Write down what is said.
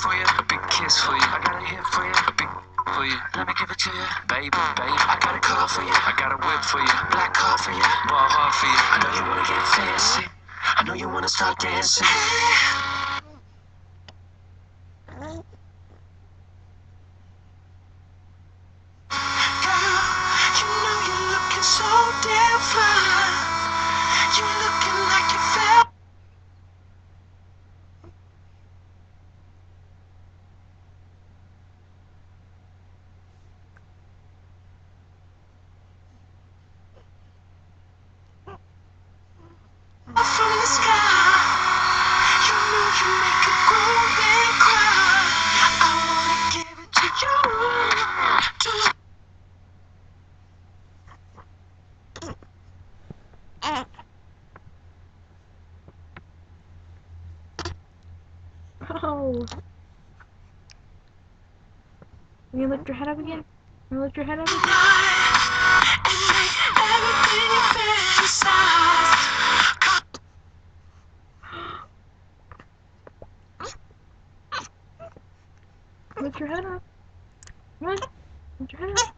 for you, a big kiss for you. I got a hit for you, a big for you. Let me give it to you, baby, baby. I got a car for you, I got a whip for you, black car for you, ball hard for you. I know you wanna get fancy, I know you wanna start dancing. So damn fly, you looking like you fell. From the sky, you know you make a grown man cry. I wanna give it to you. Oh. Can you lift your head up again? Can you lift your head up again? And make everything you fantasize. Lift your head up. Come on. Lift your head up.